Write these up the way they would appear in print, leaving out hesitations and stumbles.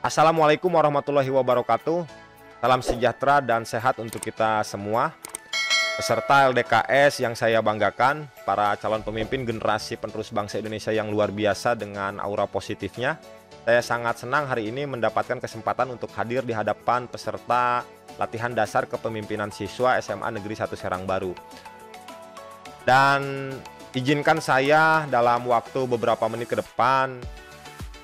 Assalamualaikum warahmatullahi wabarakatuh. Salam sejahtera dan sehat untuk kita semua. Peserta LDKS yang saya banggakan, para calon pemimpin generasi penerus bangsa Indonesia yang luar biasa dengan aura positifnya. Saya sangat senang hari ini mendapatkan kesempatan untuk hadir di hadapan peserta latihan dasar kepemimpinan siswa SMA Negeri 1 Serang Baru. Dan izinkan saya dalam waktu beberapa menit ke depan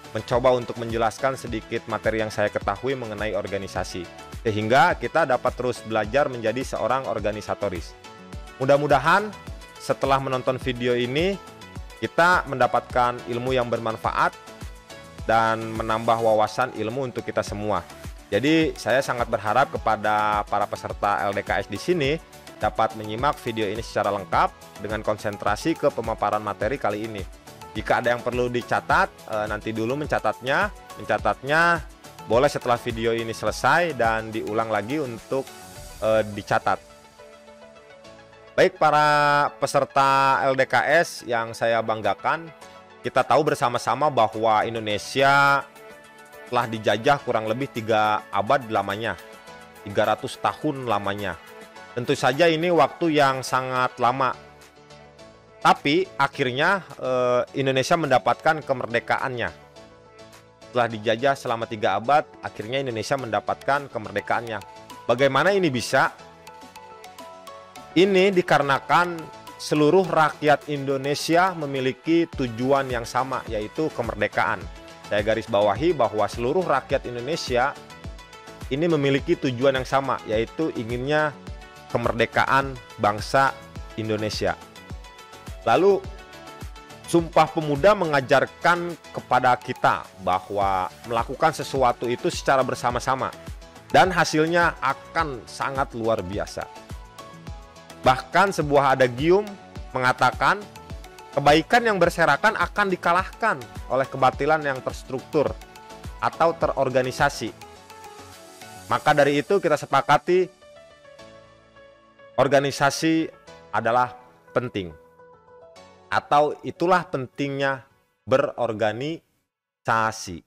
mencoba untuk menjelaskan sedikit materi yang saya ketahui mengenai organisasi, sehingga kita dapat terus belajar menjadi seorang organisatoris. Mudah-mudahan setelah menonton video ini kita mendapatkan ilmu yang bermanfaat dan menambah wawasan ilmu untuk kita semua. Jadi saya sangat berharap kepada para peserta LDKS di sini dapat menyimak video ini secara lengkap dengan konsentrasi ke pemaparan materi kali ini. Jika ada yang perlu dicatat, nanti dulu mencatatnya boleh setelah video ini selesai dan diulang lagi untuk dicatat. Baik para peserta LDKS yang saya banggakan, kita tahu bersama-sama bahwa Indonesia telah dijajah kurang lebih 3 abad lamanya, 300 tahun lamanya. Tentu saja ini waktu yang sangat lama. Tapi akhirnya Indonesia mendapatkan kemerdekaannya. Setelah dijajah selama 3 abad, akhirnya Indonesia mendapatkan kemerdekaannya. Bagaimana ini bisa? Ini dikarenakan seluruh rakyat Indonesia memiliki tujuan yang sama, yaitu kemerdekaan. Saya garis bawahi bahwa seluruh rakyat Indonesia ini memiliki tujuan yang sama, yaitu inginnya kemerdekaan bangsa Indonesia. Lalu Sumpah Pemuda mengajarkan kepada kita bahwa melakukan sesuatu itu secara bersama-sama dan hasilnya akan sangat luar biasa. Bahkan sebuah adagium mengatakan kebaikan yang berserakan akan dikalahkan oleh kebatilan yang terstruktur atau terorganisasi. Maka dari itu kita sepakati organisasi adalah penting. Atau itulah pentingnya berorganisasi.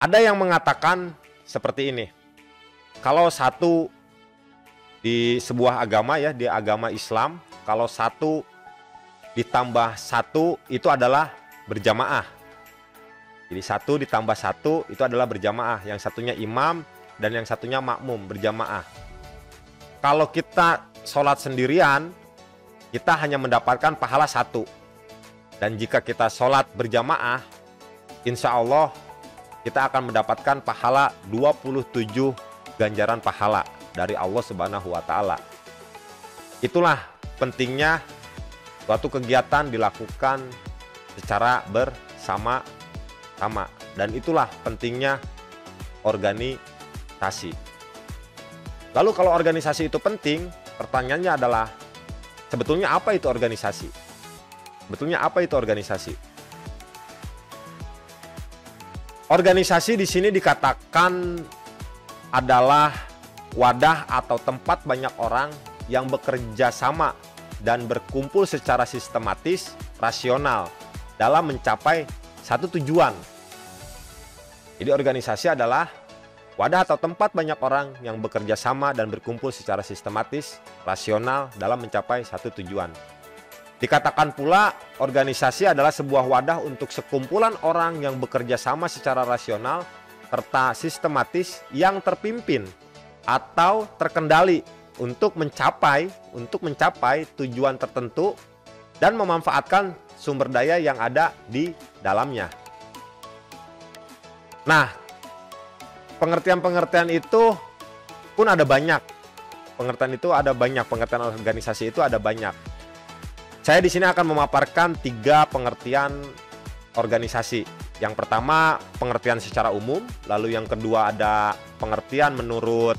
Ada yang mengatakan seperti ini. Kalau satu di sebuah agama ya, di agama Islam, kalau 1 ditambah 1 itu adalah berjamaah. Jadi 1 ditambah 1 itu adalah berjamaah. Yang satunya imam dan yang satunya makmum, berjamaah. Kalau kita sholat sendirian, kita hanya mendapatkan pahala 1. Dan jika kita sholat berjamaah, insya Allah kita akan mendapatkan pahala 27 ganjaran pahala dari Allah Subhanahu wa Ta'ala. Itulah pentingnya suatu kegiatan dilakukan secara bersama-sama. Dan itulah pentingnya organisasi. Lalu kalau organisasi itu penting, pertanyaannya adalah, sebetulnya apa itu organisasi? Sebetulnya apa itu organisasi? Organisasi di sini dikatakan adalah wadah atau tempat banyak orang yang bekerja sama dan berkumpul secara sistematis, rasional dalam mencapai satu tujuan. Jadi organisasi adalah wadah atau tempat banyak orang yang bekerja sama dan berkumpul secara sistematis, rasional dalam mencapai satu tujuan. Dikatakan pula organisasi adalah sebuah wadah untuk sekumpulan orang yang bekerja sama secara rasional serta sistematis yang terpimpin atau terkendali untuk mencapai tujuan tertentu dan memanfaatkan sumber daya yang ada di dalamnya. Nah, pengertian itu pun ada banyak. Pengertian organisasi itu ada banyak. Saya di sini akan memaparkan 3 pengertian organisasi. Yang pertama, pengertian secara umum, lalu yang kedua ada pengertian menurut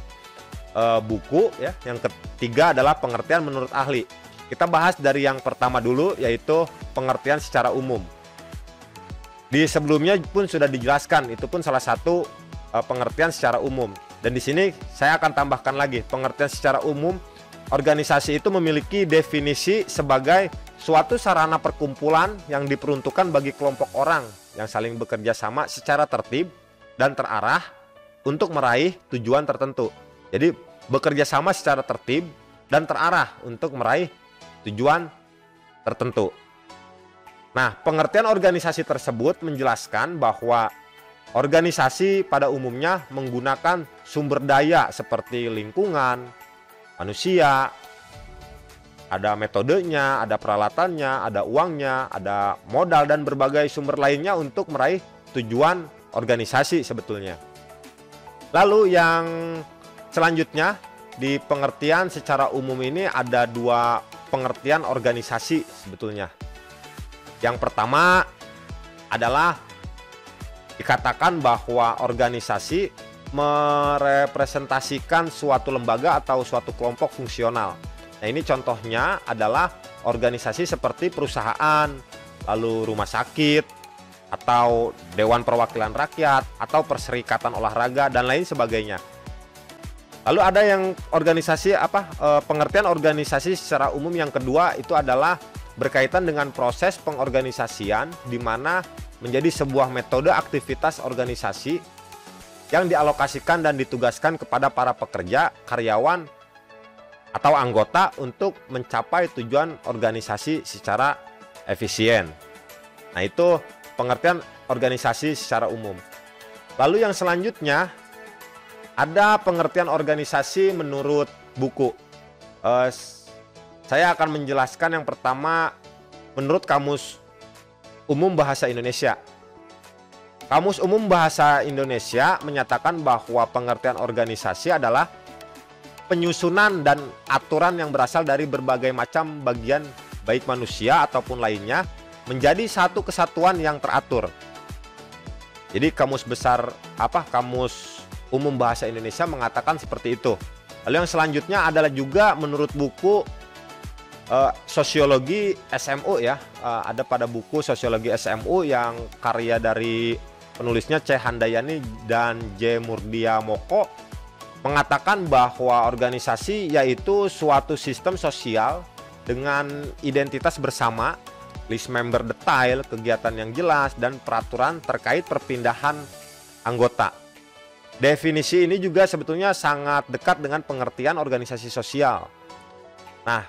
buku ya. Yang ketiga adalah pengertian menurut ahli. Kita bahas dari yang pertama dulu, yaitu pengertian secara umum. Di sebelumnya pun sudah dijelaskan, itu pun salah satu pengertian secara umum. Dan di sini saya akan tambahkan lagi pengertian secara umum. Organisasi itu memiliki definisi sebagai suatu sarana perkumpulan yang diperuntukkan bagi kelompok orang yang saling bekerja sama secara tertib dan terarah untuk meraih tujuan tertentu. Jadi bekerja sama secara tertib dan terarah untuk meraih tujuan tertentu. Nah, pengertian organisasi tersebut menjelaskan bahwa organisasi pada umumnya menggunakan sumber daya seperti lingkungan, manusia, ada metodenya, ada peralatannya, ada uangnya, ada modal dan berbagai sumber lainnya untuk meraih tujuan organisasi sebetulnya. Lalu yang selanjutnya di pengertian secara umum ini ada dua pengertian organisasi sebetulnya. Yang pertama adalah dikatakan bahwa organisasi merepresentasikan suatu lembaga atau suatu kelompok fungsional. Nah, ini contohnya adalah organisasi seperti perusahaan, lalu rumah sakit, atau Dewan Perwakilan Rakyat, atau Perserikatan Olahraga, dan lain sebagainya. Lalu ada yang organisasi pengertian organisasi secara umum yang kedua itu adalah berkaitan dengan proses pengorganisasian di mana menjadi sebuah metode aktivitas organisasi yang dialokasikan dan ditugaskan kepada para pekerja, karyawan, atau anggota untuk mencapai tujuan organisasi secara efisien. Nah, itu pengertian organisasi secara umum. Lalu yang selanjutnya ada pengertian organisasi menurut buku. Saya akan menjelaskan yang pertama menurut Kamus Umum Bahasa Indonesia. Kamus Umum Bahasa Indonesia menyatakan bahwa pengertian organisasi adalah penyusunan dan aturan yang berasal dari berbagai macam bagian baik manusia ataupun lainnya menjadi satu kesatuan yang teratur. Jadi Kamus Umum Bahasa Indonesia mengatakan seperti itu. Lalu yang selanjutnya adalah juga menurut buku Sosiologi SMU ya. Ada pada buku Sosiologi SMU yang karya dari penulisnya C. Handayani dan J. Murdia Moko mengatakan bahwa organisasi yaitu suatu sistem sosial dengan identitas bersama, list member detail, kegiatan yang jelas, dan peraturan terkait perpindahan anggota. Definisi ini juga sebetulnya sangat dekat dengan pengertian organisasi sosial. Nah,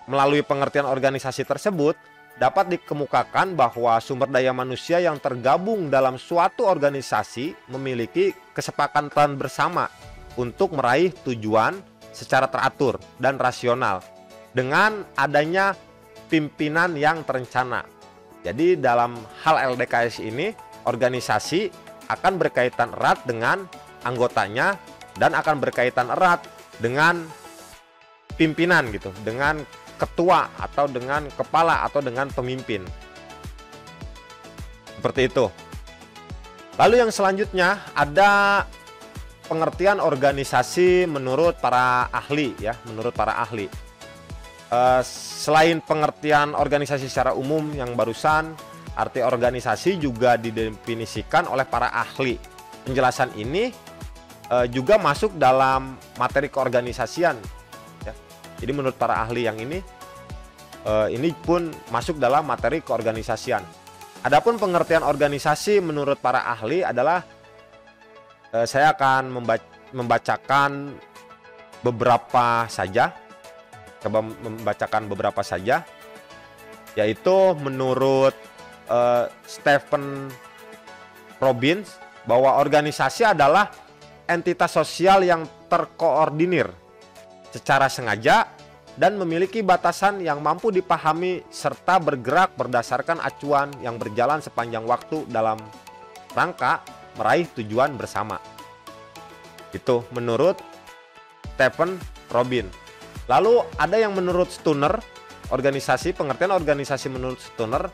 melalui pengertian organisasi tersebut dapat dikemukakan bahwa sumber daya manusia yang tergabung dalam suatu organisasi memiliki kesepakatan bersama untuk meraih tujuan secara teratur dan rasional dengan adanya pimpinan yang terencana. Jadi dalam hal LDKS ini, organisasi akan berkaitan erat dengan anggotanya dan akan berkaitan erat dengan pimpinan gitu, dengan ketua atau dengan kepala atau dengan pemimpin. Seperti itu. Lalu yang selanjutnya ada pengertian organisasi menurut para ahli ya, menurut para ahli. Selain pengertian organisasi secara umum yang barusan, arti organisasi juga didefinisikan oleh para ahli. Penjelasan ini juga masuk dalam materi keorganisasian ya. Jadi menurut para ahli yang ini pun masuk dalam materi keorganisasian. Adapun pengertian organisasi menurut para ahli adalah saya akan membacakan beberapa saja, yaitu menurut Stephen Robbins bahwa organisasi adalah entitas sosial yang terkoordinir secara sengaja dan memiliki batasan yang mampu dipahami serta bergerak berdasarkan acuan yang berjalan sepanjang waktu dalam rangka meraih tujuan bersama. Itu menurut Stephen Robbins. Lalu ada yang menurut Stunner, pengertian organisasi menurut Stunner,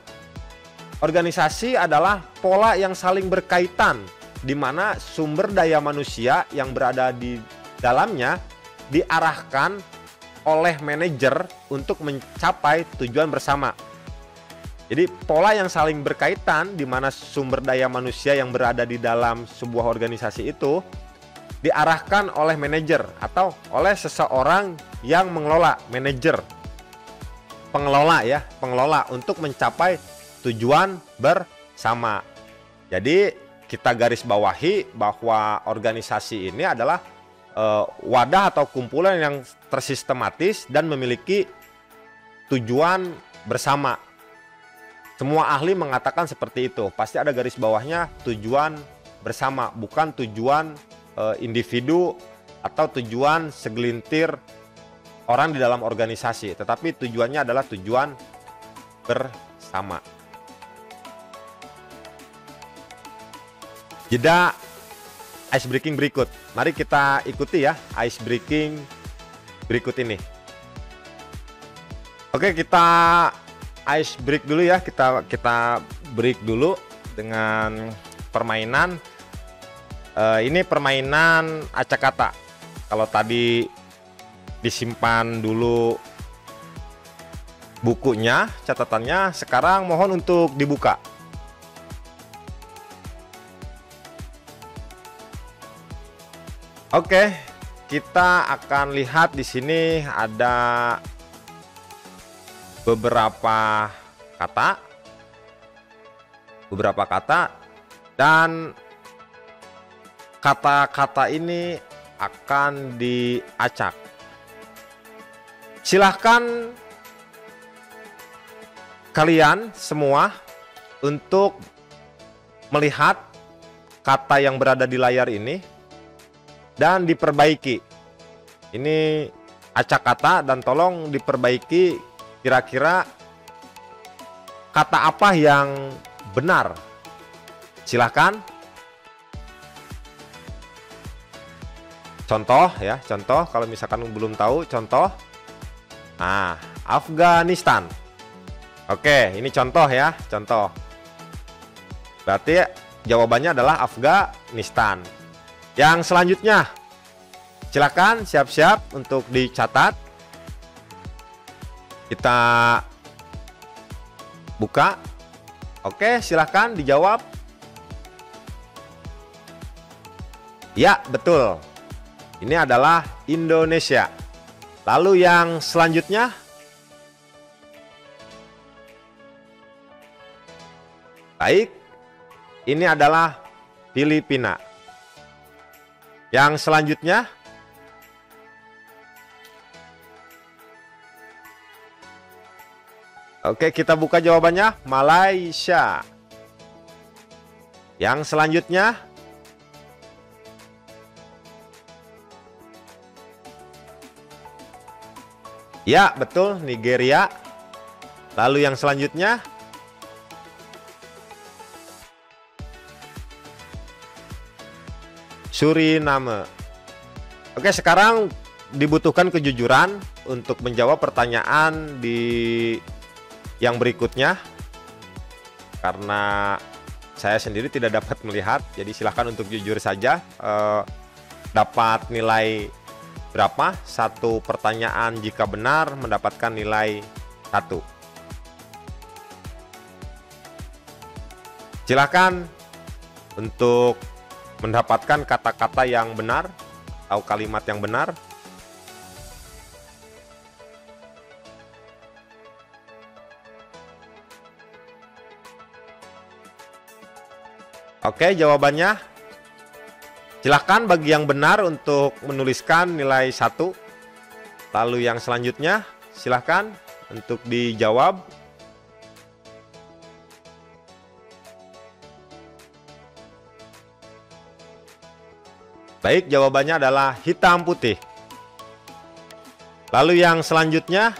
organisasi adalah pola yang saling berkaitan di mana sumber daya manusia yang berada di dalamnya diarahkan oleh manajer untuk mencapai tujuan bersama. Jadi pola yang saling berkaitan di mana sumber daya manusia yang berada di dalam sebuah organisasi itu diarahkan oleh manajer atau oleh seseorang yang mengelola, manajer. pengelola ya, pengelola untuk mencapai tujuan bersama. Jadi kita garis bawahi bahwa organisasi ini adalah wadah atau kumpulan yang tersistematis dan memiliki tujuan bersama. Semua ahli mengatakan seperti itu. Pasti ada garis bawahnya tujuan bersama, bukan tujuan individu atau tujuan segelintir orang di dalam organisasi, tetapi tujuannya adalah tujuan bersama. Jeda ice breaking berikut. Mari kita ikuti ya ice breaking berikut ini. Oke, kita ice break dulu ya. Kita break dulu dengan permainan. Ini permainan acak kata. Kalau tadi disimpan dulu bukunya, catatannya, sekarang mohon untuk dibuka. Oke, kita akan lihat di sini ada beberapa kata dan kata-kata ini akan diacak. Silahkan kalian semua untuk melihat kata yang berada di layar ini dan diperbaiki. Ini acak kata dan tolong diperbaiki kira-kira kata apa yang benar. Silahkan. Contoh ya, contoh kalau misalkan belum tahu, contoh. Nah, Afghanistan. Oke, ini contoh ya, contoh. Berarti jawabannya adalah Afghanistan. Yang selanjutnya, silakan siap-siap untuk dicatat. Kita buka. Oke, silakan dijawab. Ya, betul. Ini adalah Indonesia. Lalu yang selanjutnya, baik, ini adalah Filipina. Yang selanjutnya, oke, kita buka jawabannya, Malaysia. Yang selanjutnya, ya betul, Nigeria. Lalu yang selanjutnya, Suriname. Oke, sekarang dibutuhkan kejujuran untuk menjawab pertanyaan yang berikutnya. Karena saya sendiri tidak dapat melihat, jadi silahkan untuk jujur saja. Dapat nilai berapa? Satu pertanyaan jika benar mendapatkan nilai 1. Silahkan untuk mendapatkan kata-kata yang benar atau kalimat yang benar. Oke, jawabannya. Silahkan bagi yang benar untuk menuliskan nilai 1. Lalu yang selanjutnya, silahkan untuk dijawab. Baik, jawabannya adalah hitam putih. Lalu yang selanjutnya,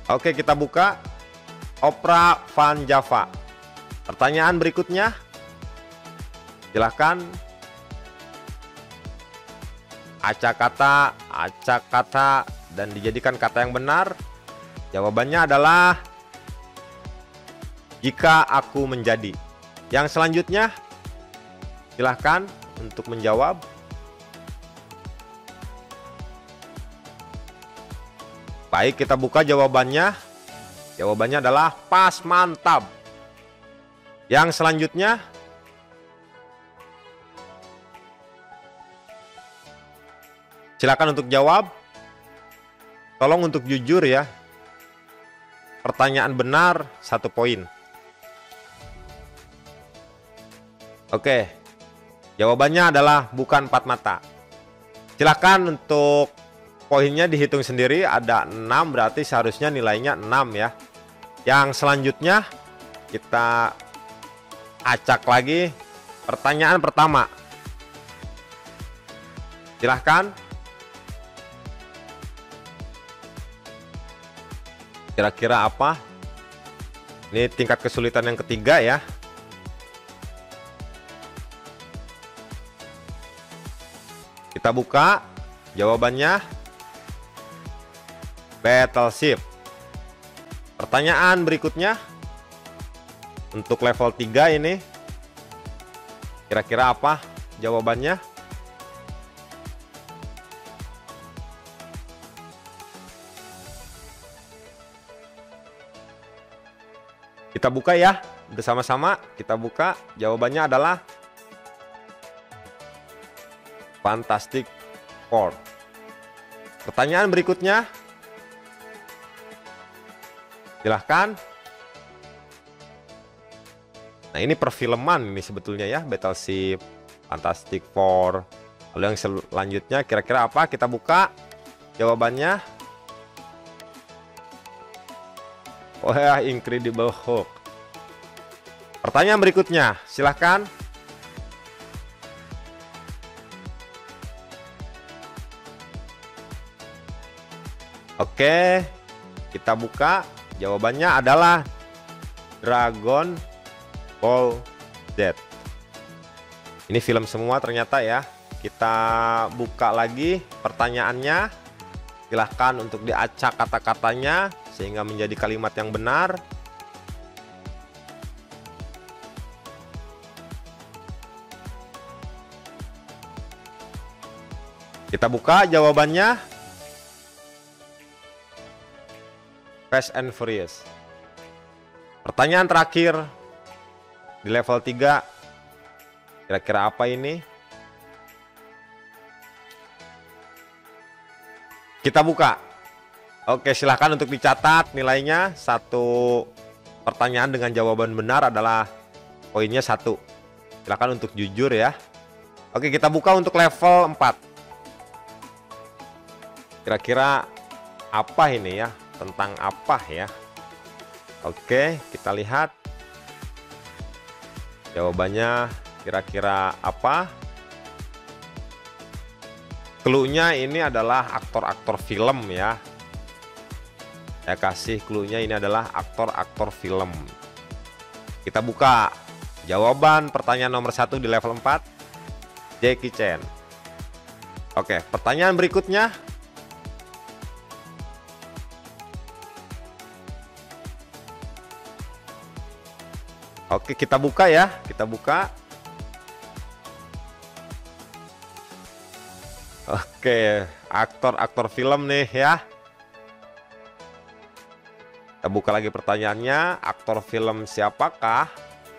oke, kita buka. Opera Van Java. Pertanyaan berikutnya, silahkan. Acak kata dan dijadikan kata yang benar. Jawabannya adalah jika aku menjadi. Yang selanjutnya, silahkan untuk menjawab. Baik, kita buka jawabannya. Jawabannya adalah pas, mantap. Yang selanjutnya, Silakan untuk jawab. Tolong untuk jujur ya. Pertanyaan benar 1 poin. Oke. Jawabannya adalah bukan 4 mata. Silakan untuk poinnya dihitung sendiri. Ada 6, berarti seharusnya nilainya 6 ya. Yang selanjutnya kita acak lagi. Pertanyaan pertama. Silahkan. Kira-kira apa? Ini tingkat kesulitan yang ketiga ya. Kita buka jawabannya. Battleship. Pertanyaan berikutnya. Untuk level 3 ini. Kira-kira apa jawabannya? Kita buka ya, bersama-sama kita buka. Jawabannya adalah Fantastic Four. Pertanyaan berikutnya. Silahkan. Nah, ini perfilman ini sebetulnya ya, Battleship, Fantastic Four. Lalu yang selanjutnya kira-kira apa? Kita buka jawabannya. Wah, Incredible Hulk. Pertanyaan berikutnya, silahkan. Oke, kita buka. Jawabannya adalah Dragon Ball Z. Ini film semua ternyata ya. Kita buka lagi pertanyaannya. Silahkan untuk diacak kata-katanya sehingga menjadi kalimat yang benar. Kita buka jawabannya. Fast and Furious. Pertanyaan terakhir di level 3. Kira-kira apa ini? Kita buka. Oke, silahkan untuk dicatat nilainya. 1 pertanyaan dengan jawaban benar adalah poinnya 1. Silahkan untuk jujur ya. Oke, kita buka untuk level 4. Kira-kira apa ini ya? Tentang apa ya? Oke, kita lihat. Jawabannya kira-kira apa? Clue-nya ini adalah aktor-aktor film ya. Saya kasih clue-nya ini adalah aktor-aktor film. Kita buka jawaban pertanyaan nomor 1 di level 4. Jackie Chan. Oke, pertanyaan berikutnya. Oke, kita buka ya. Kita buka. Oke, aktor-aktor film nih ya. Kita buka lagi pertanyaannya. Aktor film siapakah?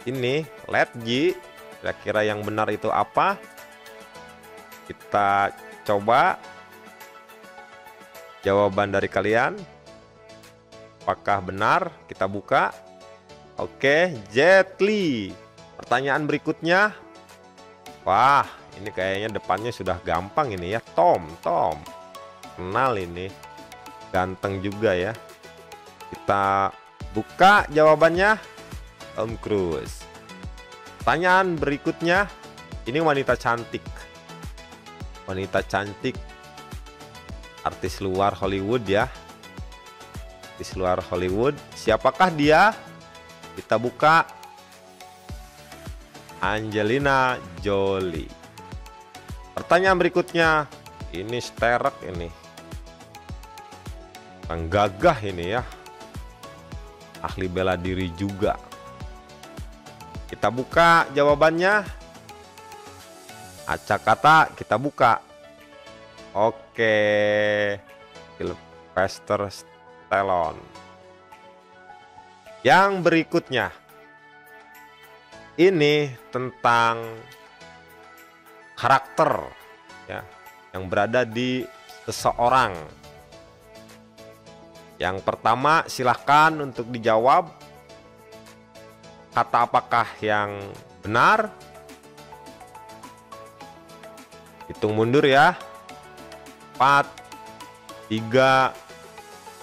Ini Let G. Kira-kira yang benar itu apa? Kita coba jawaban dari kalian. Apakah benar? Kita buka. Oke, Jet Li. Pertanyaan berikutnya. Wah, ini kayaknya depannya sudah gampang ini ya. Tom. Kenal ini. Ganteng juga ya. Kita buka jawabannya. Tom Cruise. Pertanyaan berikutnya. Ini wanita cantik. Wanita cantik. Artis luar Hollywood ya. Artis luar Hollywood. Siapakah dia? Kita buka. Angelina Jolie. Pertanyaan berikutnya. Ini sterek ini. Orang gagah ini ya. Ahli bela diri juga. Kita buka jawabannya. Acak kata kita buka. Oke. Sylvester Stallone. Yang berikutnya. Ini tentang karakter ya. yang berada di seseorang. Yang pertama, silahkan untuk dijawab kata apakah yang benar. Hitung mundur ya. 4, 3,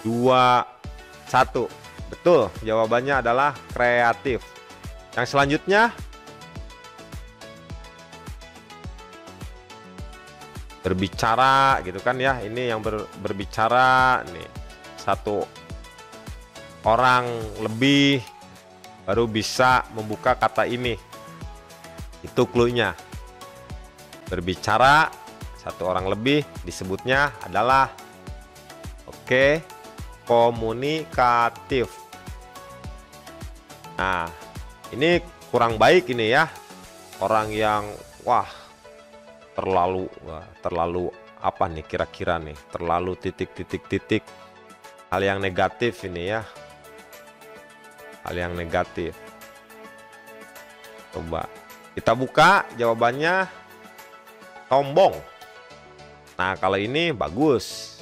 2, 1. Betul, jawabannya adalah kreatif. Yang selanjutnya, berbicara gitu kan ya. Ini yang berbicara nih, satu orang lebih baru bisa membuka kata ini. Itu clue-nya. Berbicara satu orang lebih, disebutnya adalah komunikatif. Nah, ini kurang baik ini ya. Orang yang terlalu apa nih kira-kira nih? Terlalu titik. Hal yang negatif ini ya. Hal yang negatif. Coba kita buka jawabannya, sombong. Nah, kalau ini bagus.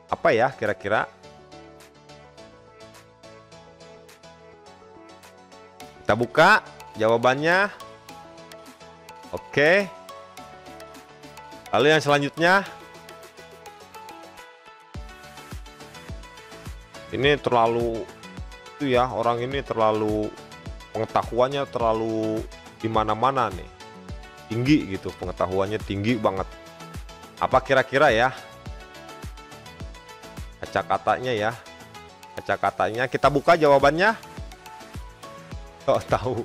Apa ya kira-kira? Kita buka jawabannya. Oke. Lalu yang selanjutnya. Ini terlalu itu ya, orang ini terlalu pengetahuannya terlalu di mana-mana nih. Tinggi gitu, pengetahuannya tinggi banget. Apa kira-kira ya? Kata-katanya ya. Kata-katanya kita buka jawabannya. Oh, tahu.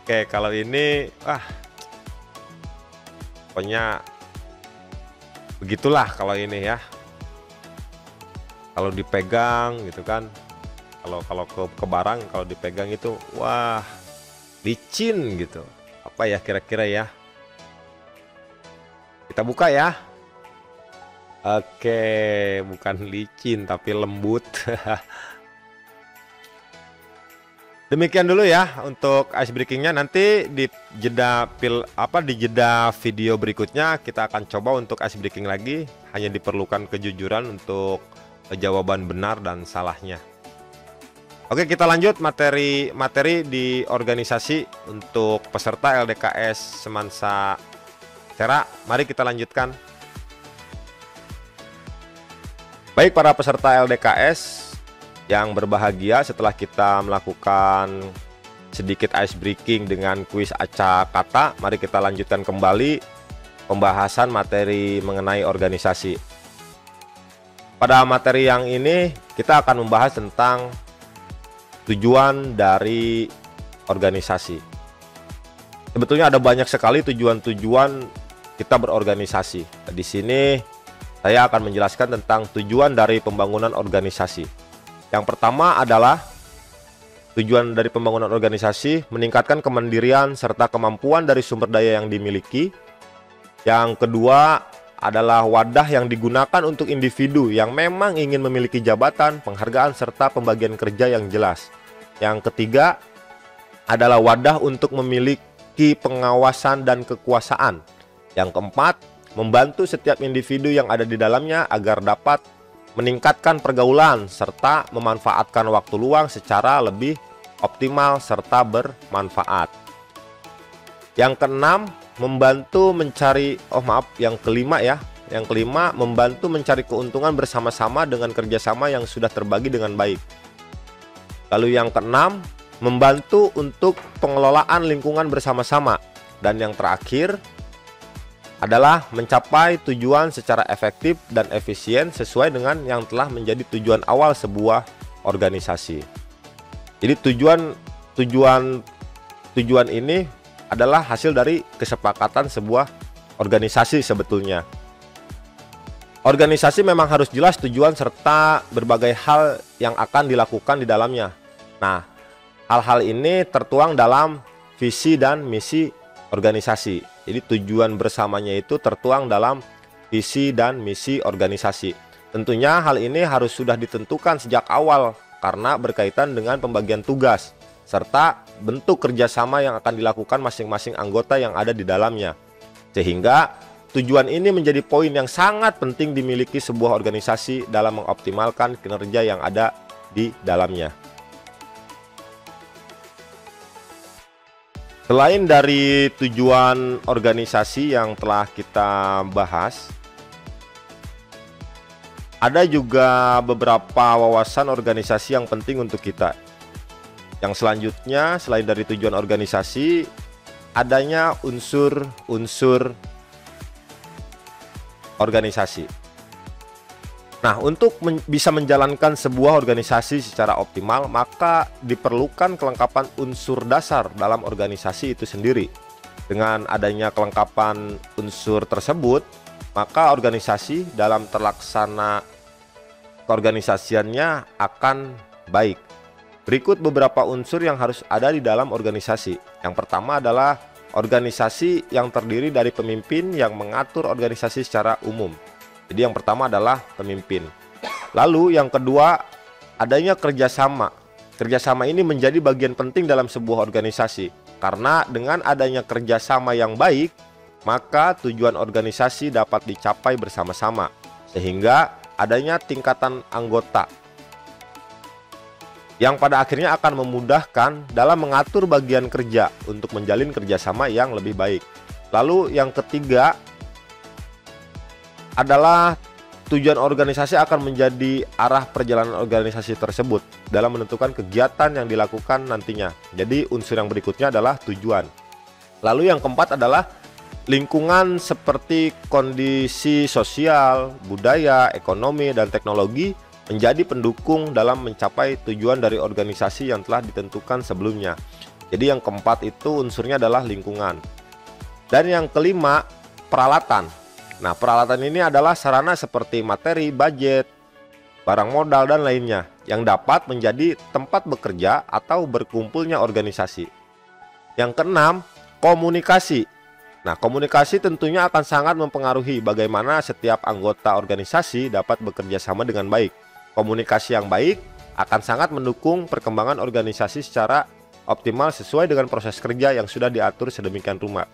Oke, kalau ini pokoknya begitulah kalau ini ya. Kalau dipegang gitu kan. Kalau ke barang kalau dipegang itu licin gitu. Apa ya kira-kira ya? Kita buka ya. Oke, bukan licin tapi lembut. Demikian dulu ya untuk ice breakingnya. Nanti di jeda video berikutnya kita akan coba untuk ice breaking lagi. Hanya diperlukan kejujuran untuk jawaban benar dan salahnya. Oke, kita lanjut materi di organisasi untuk peserta LDKS Semansa Tera. Mari kita lanjutkan. Baik para peserta LDKS yang berbahagia, setelah kita melakukan sedikit ice breaking dengan kuis acak kata, mari kita lanjutkan kembali pembahasan materi mengenai organisasi. Pada materi yang ini kita akan membahas tentang tujuan dari organisasi. Sebetulnya ada banyak sekali tujuan-tujuan kita berorganisasi. Di sini saya akan menjelaskan tentang tujuan dari pembangunan organisasi. Yang pertama adalah tujuan dari pembangunan organisasi meningkatkan kemandirian serta kemampuan dari sumber daya yang dimiliki. Yang kedua adalah wadah yang digunakan untuk individu yang memang ingin memiliki jabatan, penghargaan, serta pembagian kerja yang jelas. Yang ketiga adalah wadah untuk memiliki pengawasan dan kekuasaan. Yang keempat, membantu setiap individu yang ada di dalamnya agar dapat meningkatkan pergaulan serta memanfaatkan waktu luang secara lebih optimal serta bermanfaat. Yang keenam, membantu mencari yang kelima membantu mencari keuntungan bersama-sama dengan kerjasama yang sudah terbagi dengan baik. Lalu yang keenam, membantu untuk pengelolaan lingkungan bersama-sama. Dan yang terakhir adalah mencapai tujuan secara efektif dan efisien sesuai dengan yang telah menjadi tujuan awal sebuah organisasi. Jadi tujuan ini adalah hasil dari kesepakatan sebuah organisasi sebetulnya. Organisasi memang harus jelas tujuan serta berbagai hal yang akan dilakukan di dalamnya. Nah, hal-hal ini tertuang dalam visi dan misi organisasi. Jadi tujuan bersamanya itu tertuang dalam visi dan misi organisasi. Tentunya hal ini harus sudah ditentukan sejak awal karena berkaitan dengan pembagian tugas serta bentuk kerjasama yang akan dilakukan masing-masing anggota yang ada di dalamnya. Sehingga tujuan ini menjadi poin yang sangat penting dimiliki sebuah organisasi dalam mengoptimalkan kinerja yang ada di dalamnya. Selain dari tujuan organisasi yang telah kita bahas, ada juga beberapa wawasan organisasi yang penting untuk kita. Yang selanjutnya, selain dari tujuan organisasi, adanya unsur-unsur organisasi. Nah, untuk bisa menjalankan sebuah organisasi secara optimal, maka diperlukan kelengkapan unsur dasar dalam organisasi itu sendiri. Dengan adanya kelengkapan unsur tersebut, maka organisasi dalam terlaksana keorganisasiannya akan baik. Berikut beberapa unsur yang harus ada di dalam organisasi. Yang pertama adalah organisasi yang terdiri dari pemimpin yang mengatur organisasi secara umum. Jadi yang pertama adalah pemimpin. Lalu yang kedua, adanya kerjasama. Kerjasama ini menjadi bagian penting dalam sebuah organisasi. Karena dengan adanya kerjasama yang baik, maka tujuan organisasi dapat dicapai bersama-sama. Sehingga adanya tingkatan anggota yang pada akhirnya akan memudahkan dalam mengatur bagian kerja untuk menjalin kerjasama yang lebih baik. Lalu yang ketiga adalah tujuan organisasi akan menjadi arah perjalanan organisasi tersebut dalam menentukan kegiatan yang dilakukan nantinya. Jadi unsur yang berikutnya adalah tujuan. Lalu yang keempat adalah lingkungan seperti kondisi sosial, budaya, ekonomi, dan teknologi menjadi pendukung dalam mencapai tujuan dari organisasi yang telah ditentukan sebelumnya. Jadi yang keempat itu unsurnya adalah lingkungan. Dan yang kelima, peralatan. Nah, peralatan ini adalah sarana seperti materi, budget, barang modal, dan lainnya yang dapat menjadi tempat bekerja atau berkumpulnya organisasi. Yang keenam, komunikasi. Nah, komunikasi tentunya akan sangat mempengaruhi bagaimana setiap anggota organisasi dapat bekerja sama dengan baik. Komunikasi yang baik akan sangat mendukung perkembangan organisasi secara optimal sesuai dengan proses kerja yang sudah diatur sedemikian rupa.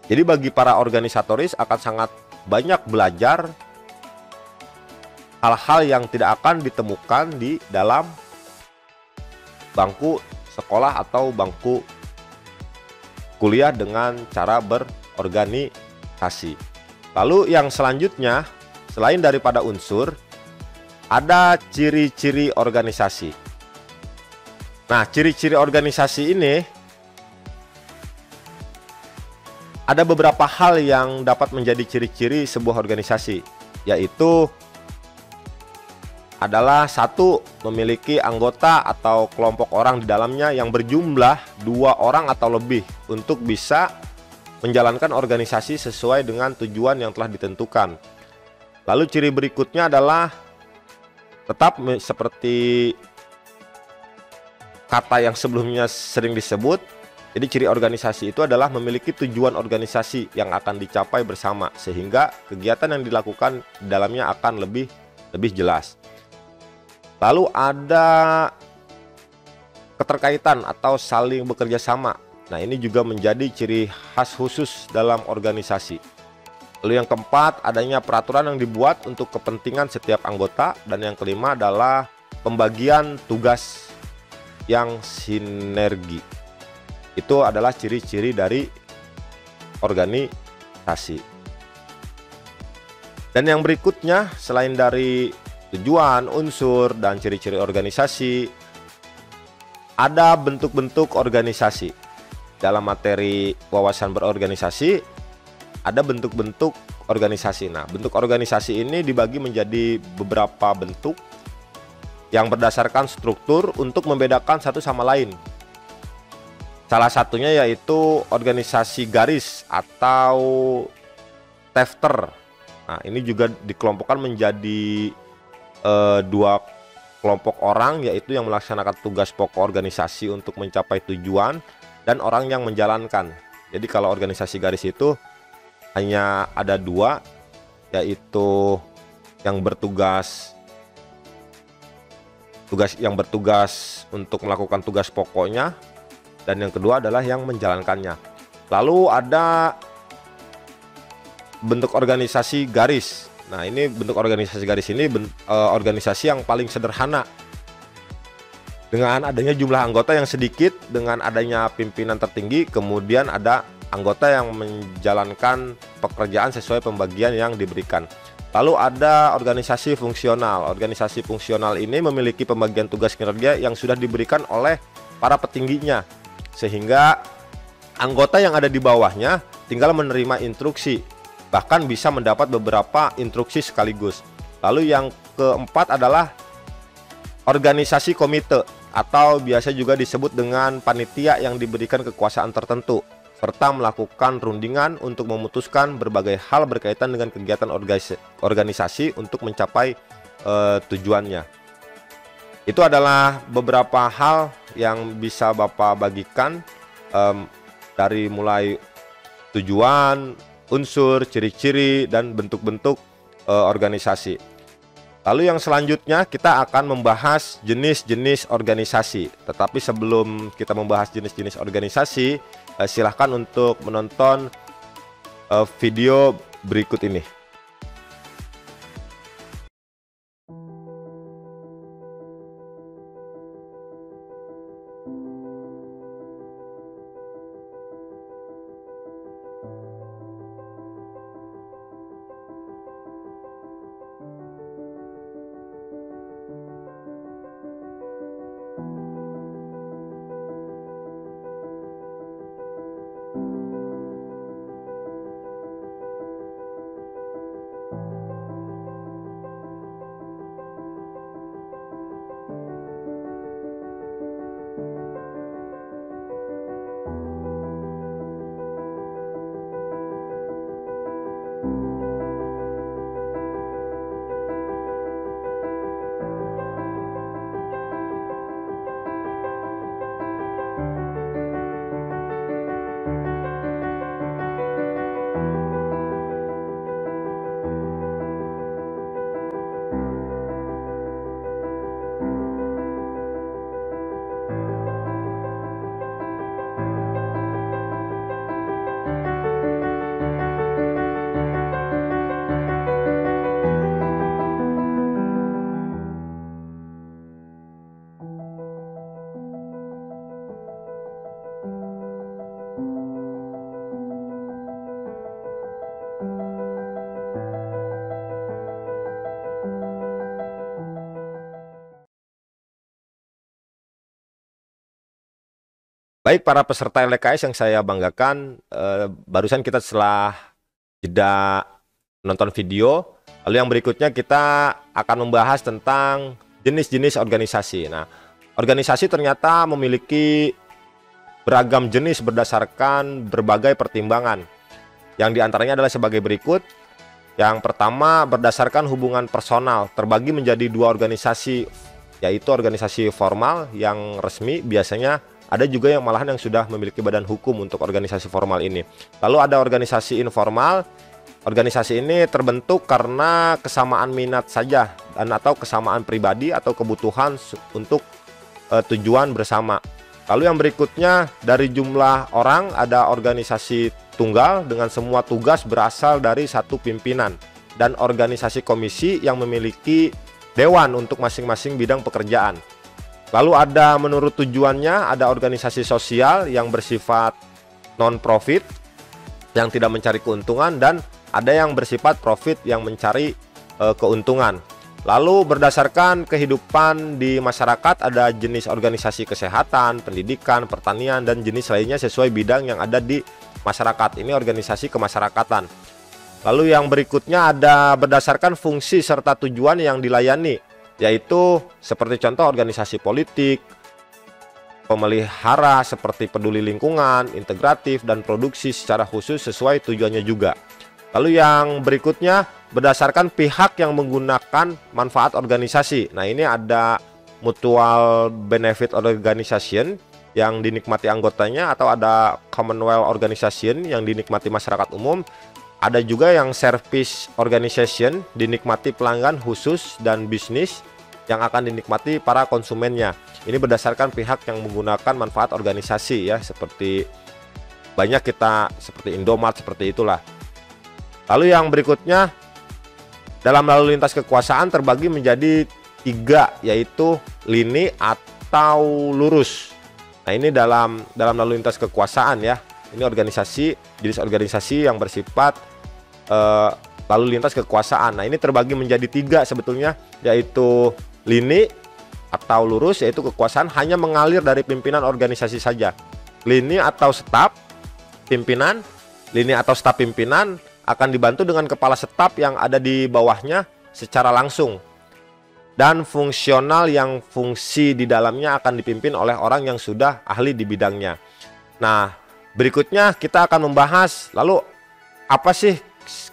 Jadi bagi para organisatoris akan sangat banyak belajar hal-hal yang tidak akan ditemukan di dalam bangku sekolah atau bangku kuliah dengan cara berorganisasi. Lalu yang selanjutnya, selain daripada unsur, ada ciri-ciri organisasi. Nah, ciri-ciri organisasi ini ada beberapa hal yang dapat menjadi ciri-ciri sebuah organisasi, yaitu adalah satu, memiliki anggota atau kelompok orang di dalamnya yang berjumlah 2 orang atau lebih untuk bisa menjalankan organisasi sesuai dengan tujuan yang telah ditentukan. Lalu ciri berikutnya adalah tetap seperti kata yang sebelumnya sering disebut. Jadi ciri organisasi itu adalah memiliki tujuan organisasi yang akan dicapai bersama, sehingga kegiatan yang dilakukan di dalamnya akan lebih jelas. Lalu ada keterkaitan atau saling bekerja sama. Nah, ini juga menjadi ciri khas khusus dalam organisasi. Lalu yang keempat, adanya peraturan yang dibuat untuk kepentingan setiap anggota. Dan yang kelima adalah pembagian tugas yang sinergi. Itu adalah ciri-ciri dari organisasi. Dan yang berikutnya, selain dari tujuan, unsur, dan ciri-ciri organisasi, ada bentuk-bentuk organisasi. Dalam materi wawasan berorganisasi, ada bentuk-bentuk organisasi. Nah, bentuk organisasi ini dibagi menjadi beberapa bentuk yang berdasarkan struktur untuk membedakan satu sama lain. Salah satunya yaitu organisasi garis atau tafter. Nah, ini juga dikelompokkan menjadi 2 kelompok orang, yaitu yang melaksanakan tugas pokok organisasi untuk mencapai tujuan dan orang yang menjalankan. Jadi kalau organisasi garis itu hanya ada 2, yaitu yang bertugas untuk melakukan tugas pokoknya, dan yang kedua adalah yang menjalankannya. Lalu ada bentuk organisasi garis. Nah, ini bentuk organisasi garis ini organisasi yang paling sederhana. Dengan adanya jumlah anggota yang sedikit, dengan adanya pimpinan tertinggi, kemudian ada anggota yang menjalankan pekerjaan sesuai pembagian yang diberikan. Lalu ada organisasi fungsional. Organisasi fungsional ini memiliki pembagian tugas kinerja yang sudah diberikan oleh para petingginya, sehingga anggota yang ada di bawahnya tinggal menerima instruksi, bahkan bisa mendapat beberapa instruksi sekaligus. Lalu yang keempat adalah organisasi komite, atau biasa juga disebut dengan panitia yang diberikan kekuasaan tertentu, serta melakukan rundingan untuk memutuskan berbagai hal berkaitan dengan kegiatan organisasi untuk mencapai tujuannya. Itu adalah beberapa hal yang bisa Bapak bagikan, dari mulai tujuan, unsur, ciri-ciri, dan bentuk-bentuk organisasi. Lalu yang selanjutnya kita akan membahas jenis-jenis organisasi. Tetapi sebelum kita membahas jenis-jenis organisasi, silahkan untuk menonton video berikut ini. Baik para peserta LKS yang saya banggakan, barusan kita setelah jeda nonton video, lalu yang berikutnya kita akan membahas tentang jenis-jenis organisasi. Nah, organisasi ternyata memiliki beragam jenis berdasarkan berbagai pertimbangan, yang diantaranya adalah sebagai berikut. Yang pertama, berdasarkan hubungan personal, terbagi menjadi dua organisasi, yaitu organisasi formal yang resmi, biasanya ada juga yang malahan yang sudah memiliki badan hukum untuk organisasi formal ini. Lalu ada organisasi informal. Organisasi ini terbentuk karena kesamaan minat saja dan atau kesamaan pribadi atau kebutuhan untuk tujuan bersama. Lalu yang berikutnya, dari jumlah orang ada organisasi tunggal dengan semua tugas berasal dari satu pimpinan, dan organisasi komisi yang memiliki dewan untuk masing-masing bidang pekerjaan. Lalu ada menurut tujuannya, ada organisasi sosial yang bersifat non-profit yang tidak mencari keuntungan, dan ada yang bersifat profit yang mencari keuntungan. Lalu berdasarkan kehidupan di masyarakat, ada jenis organisasi kesehatan, pendidikan, pertanian, dan jenis lainnya sesuai bidang yang ada di masyarakat. Ini organisasi kemasyarakatan. Lalu yang berikutnya ada berdasarkan fungsi serta tujuan yang dilayani, yaitu seperti contoh organisasi politik, pemelihara seperti peduli lingkungan, integratif, dan produksi secara khusus sesuai tujuannya juga. Lalu yang berikutnya berdasarkan pihak yang menggunakan manfaat organisasi. Nah, ini ada mutual benefit organization yang dinikmati anggotanya, atau ada commonwealth organization yang dinikmati masyarakat umum. Ada juga yang service organization dinikmati pelanggan khusus dan bisnis yang akan dinikmati para konsumennya. Ini berdasarkan pihak yang menggunakan manfaat organisasi ya, seperti banyak kita seperti Indomart seperti itulah. Lalu yang berikutnya, dalam lalu lintas kekuasaan terbagi menjadi 3, yaitu lini atau lurus. Nah, ini dalam lalu lintas kekuasaan ya. Ini organisasi, jenis organisasi yang bersifat lalu lintas kekuasaan. Nah, ini terbagi menjadi 3 sebetulnya, yaitu lini atau lurus, yaitu kekuasaan hanya mengalir dari pimpinan organisasi saja. Lini atau staf pimpinan, lini atau staf pimpinan akan dibantu dengan kepala staf yang ada di bawahnya secara langsung. Dan fungsional yang fungsi di dalamnya akan dipimpin oleh orang yang sudah ahli di bidangnya. Nah, berikutnya kita akan membahas lalu apa sih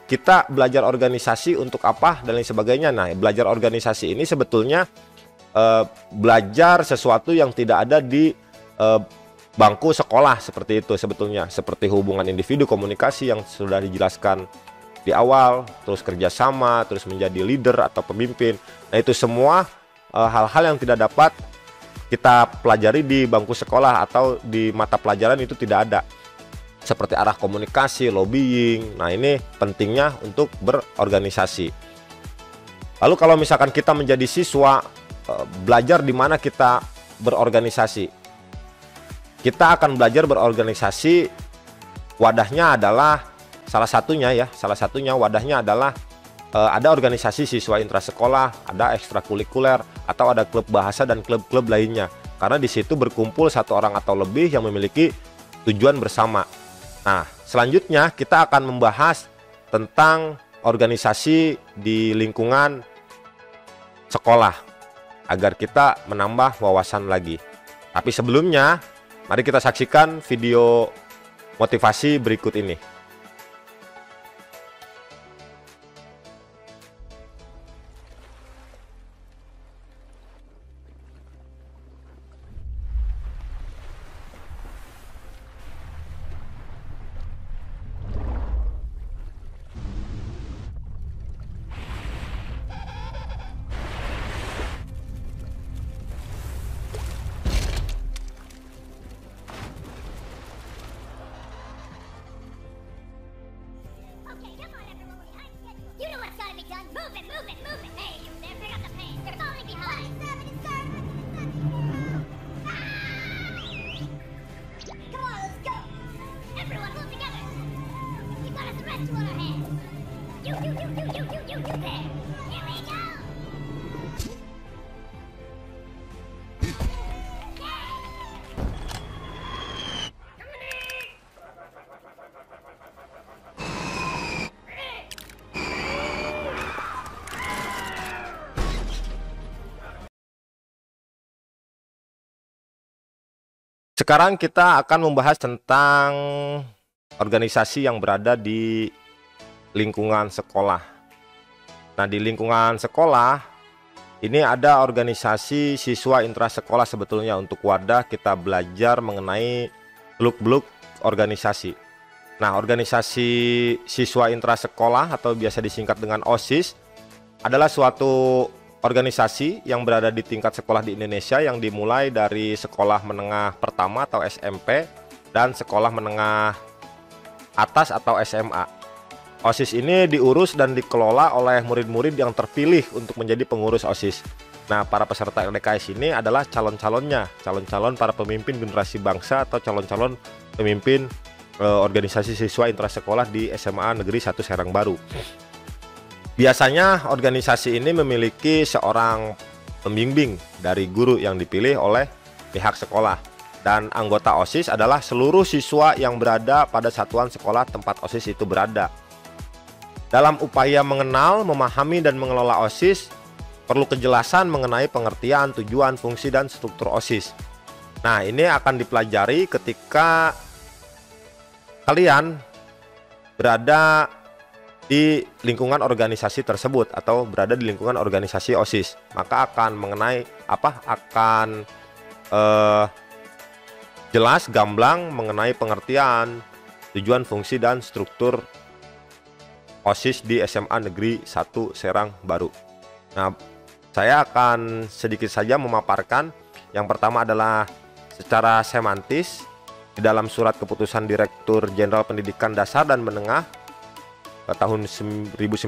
kita belajar organisasi untuk apa dan lain sebagainya. Nah, belajar organisasi ini sebetulnya belajar sesuatu yang tidak ada di bangku sekolah seperti itu sebetulnya, seperti hubungan individu, komunikasi yang sudah dijelaskan di awal, terus kerjasama, terus menjadi leader atau pemimpin. Nah, itu semua hal-hal yang tidak dapat kita pelajari di bangku sekolah atau di mata pelajaran, itu tidak ada. Seperti arah komunikasi, lobbying. Nah, ini pentingnya untuk berorganisasi. Lalu kalau misalkan kita menjadi siswa, belajar di mana kita berorganisasi. Kita akan belajar berorganisasi, wadahnya adalah salah satunya wadahnya adalah ada organisasi siswa intrasekolah, ada ekstrakurikuler, atau ada klub bahasa dan klub-klub lainnya. Karena di situ berkumpul 1 orang atau lebih yang memiliki tujuan bersama. Nah, selanjutnya kita akan membahas tentang organisasi di lingkungan sekolah agar kita menambah wawasan lagi. Tapi sebelumnya, mari kita saksikan video motivasi berikut ini. Sekarang kita akan membahas tentang organisasi yang berada di lingkungan sekolah. Nah, di lingkungan sekolah ini ada organisasi siswa intrasekolah sebetulnya, untuk wadah kita belajar mengenai seluk-beluk organisasi. Nah, organisasi siswa intrasekolah atau biasa disingkat dengan OSIS adalah suatu organisasi yang berada di tingkat sekolah di Indonesia yang dimulai dari sekolah menengah pertama atau SMP dan sekolah menengah atas atau SMA. OSIS ini diurus dan dikelola oleh murid-murid yang terpilih untuk menjadi pengurus OSIS. Nah, para peserta LDKS ini adalah calon-calonnya, calon-calon para pemimpin generasi bangsa atau calon-calon pemimpin organisasi siswa intrasekolah di SMA Negeri 1 Serang Baru. Biasanya organisasi ini memiliki seorang pembimbing dari guru yang dipilih oleh pihak sekolah. Dan anggota OSIS adalah seluruh siswa yang berada pada satuan sekolah tempat OSIS itu berada. Dalam upaya mengenal, memahami, dan mengelola OSIS, perlu kejelasan mengenai pengertian, tujuan, fungsi, dan struktur OSIS. Nah, ini akan dipelajari ketika kalian berada di lingkungan organisasi tersebut atau berada di lingkungan organisasi OSIS, maka akan mengenai jelas gamblang mengenai pengertian, tujuan, fungsi, dan struktur OSIS di SMA Negeri 1 Serang Baru. Nah, saya akan sedikit saja memaparkan. Yang pertama adalah secara semantis. Di dalam surat keputusan Direktur Jenderal Pendidikan Dasar dan Menengah tahun 1992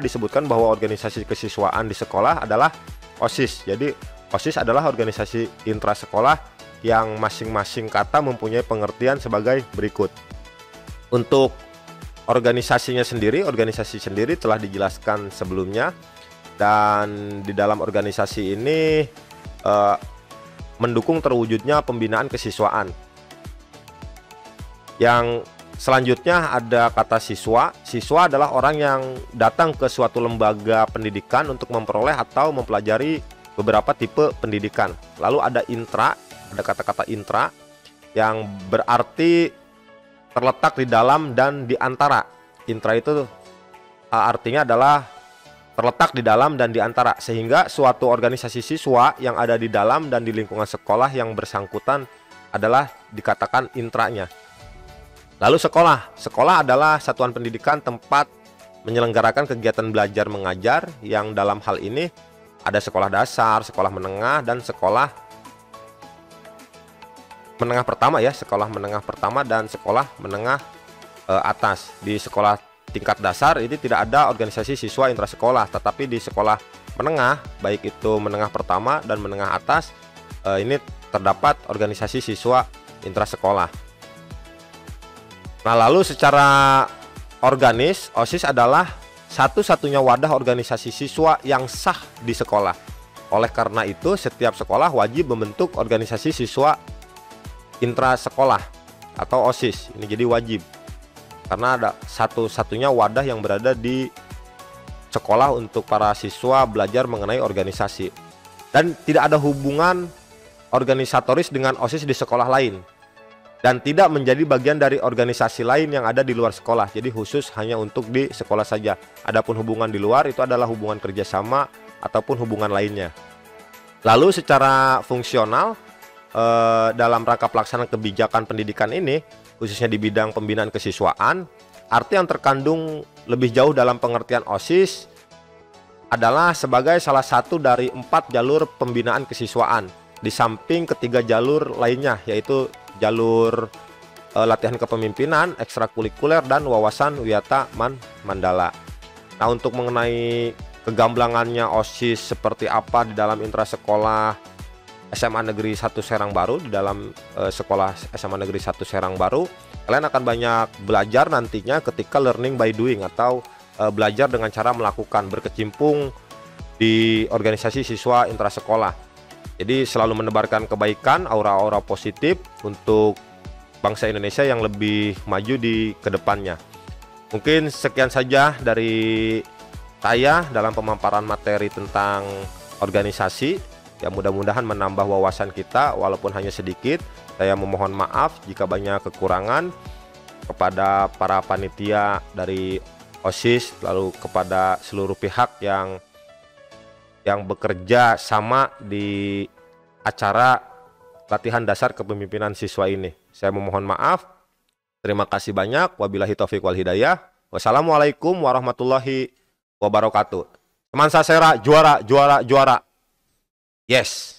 disebutkan bahwa organisasi kesiswaan di sekolah adalah OSIS. Jadi OSIS adalah organisasi intrasekolah yang masing-masing kata mempunyai pengertian sebagai berikut. Untuk organisasi sendiri telah dijelaskan sebelumnya, dan di dalam organisasi ini mendukung terwujudnya pembinaan kesiswaan. Yang selanjutnya ada kata siswa. Siswa adalah orang yang datang ke suatu lembaga pendidikan untuk memperoleh atau mempelajari beberapa tipe pendidikan. Lalu ada intra, ada kata-kata intra yang berarti terletak di dalam dan di antara. Intra itu artinya adalah terletak di dalam dan di antara, sehingga suatu organisasi siswa yang ada di dalam dan di lingkungan sekolah yang bersangkutan adalah dikatakan intranya. Lalu sekolah adalah satuan pendidikan tempat menyelenggarakan kegiatan belajar mengajar, yang dalam hal ini ada sekolah dasar, sekolah menengah, dan sekolah menengah pertama ya, sekolah menengah pertama dan sekolah menengah atas. Di sekolah tingkat dasar ini tidak ada organisasi siswa intrasekolah, tetapi di sekolah menengah, baik itu menengah pertama dan menengah atas, ini terdapat organisasi siswa intrasekolah. Nah, lalu secara organis, OSIS adalah satu-satunya wadah organisasi siswa yang sah di sekolah. Oleh karena itu, setiap sekolah wajib membentuk organisasi siswa intrasekolah atau OSIS. Ini jadi wajib, karena ada satu-satunya wadah yang berada di sekolah untuk para siswa belajar mengenai organisasi. Dan tidak ada hubungan organisatoris dengan OSIS di sekolah lain, dan tidak menjadi bagian dari organisasi lain yang ada di luar sekolah. Jadi khusus hanya untuk di sekolah saja. Adapun hubungan di luar itu adalah hubungan kerjasama ataupun hubungan lainnya. Lalu secara fungsional, dalam rangka pelaksanaan kebijakan pendidikan ini, khususnya di bidang pembinaan kesiswaan, arti yang terkandung lebih jauh dalam pengertian OSIS adalah sebagai salah satu dari 4 jalur pembinaan kesiswaan, di samping ketiga jalur lainnya, yaitu jalur latihan kepemimpinan, ekstrakurikuler, dan wawasan wiyata mandala. Nah, untuk mengenai kegamblangannya OSIS seperti apa di dalam intrasekolah SMA Negeri 1 Serang Baru, di dalam sekolah SMA Negeri 1 Serang Baru, kalian akan banyak belajar nantinya ketika learning by doing, atau belajar dengan cara melakukan, berkecimpung di organisasi siswa intrasekolah. Jadi selalu menebarkan kebaikan, aura-aura positif untuk bangsa Indonesia yang lebih maju di kedepannya. Mungkin sekian saja dari saya dalam pemaparan materi tentang organisasi. Ya, mudah-mudahan menambah wawasan kita walaupun hanya sedikit. Saya memohon maaf jika banyak kekurangan kepada para panitia dari OSIS, lalu kepada seluruh pihak yang bekerja sama di acara latihan dasar kepemimpinan siswa ini. Saya memohon maaf. Terima kasih banyak. Wabillahi taufiq wal hidayah. Wassalamualaikum warahmatullahi wabarakatuh. Teman Sasera, juara, juara, juara. Yes.